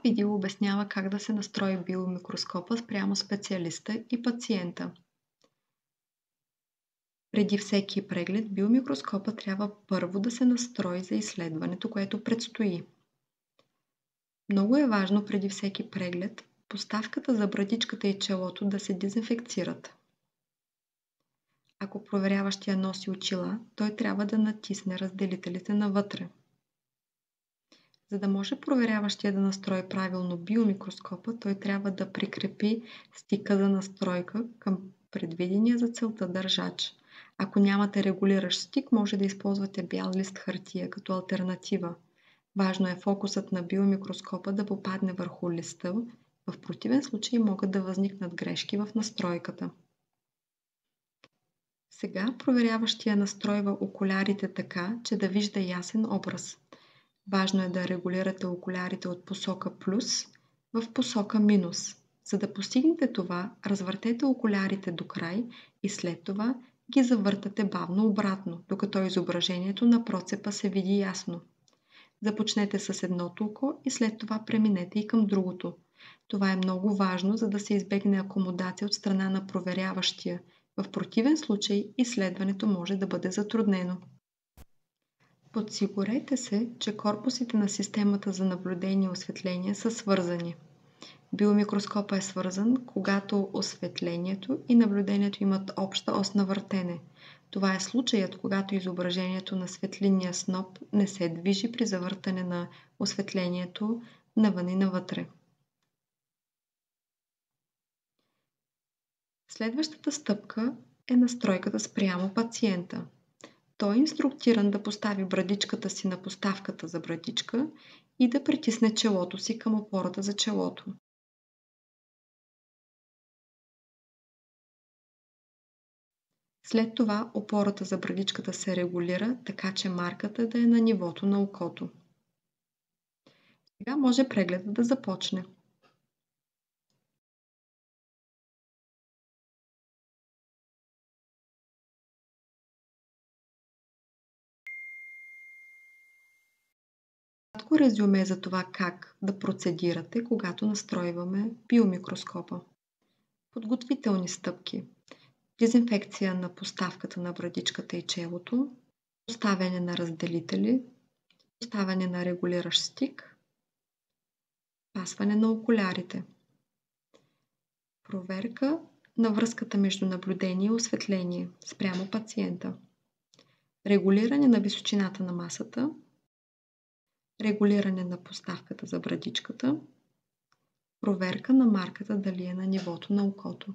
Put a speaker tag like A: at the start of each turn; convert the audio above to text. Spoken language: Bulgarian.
A: видео обяснява как да се настрои биомикроскопа спрямо специалиста и пациента. Преди всеки преглед, биомикроскопа трябва първо да се настрои за изследването, което предстои. Много е важно преди всеки преглед поставката за брадичката и челото да се дезинфекцират. Ако проверяващия носи очила, той трябва да натисне разделителите навътре. За да може проверяващия да настрои правилно биомикроскопа, той трябва да прикрепи стика за настройка към предвидения за целта държач. Ако нямате регулиращ стик, може да използвате бял лист хартия като алтернатива. Важно е фокусът на биомикроскопа да попадне върху листа, в противен случай могат да възникнат грешки в настройката. Сега проверяващия настройва окулярите така, че да вижда ясен образ. Важно е да регулирате окулярите от посока плюс в посока минус. За да постигнете това, развъртете окулярите до край и след това ги завъртате бавно обратно, докато изображението на процепа се види ясно. Започнете с едното око и след това преминете и към другото. Това е много важно, за да се избегне акомодация от страна на проверяващия. В противен случай изследването може да бъде затруднено. Подсигурете се, че корпусите на системата за наблюдение и осветление са свързани. Биомикроскопът е свързан, когато осветлението и наблюдението имат обща ос на въртене. Това е случаят, когато изображението на светлинния сноп не се движи при завъртане на осветлението навън и навътре. Следващата стъпка е настройката спрямо пациента. Той е инструктиран да постави брадичката си на поставката за брадичка и да притисне челото си към опората за челото. След това опората за брадичката се регулира, така че марката да е на нивото на окото. Сега може прегледът да започне. Кратко резюме за това как да процедирате, когато настройваме биомикроскопа. Подготвителни стъпки. Дезинфекция на поставката на брадичката и челото, поставяне на разделители, поставяне на регулиращ стик, пасване на окулярите. Проверка на връзката между наблюдение и осветление спрямо пациента. Регулиране на височината на масата, регулиране на поставката за брадичката, проверка на марката дали е на нивото на окото.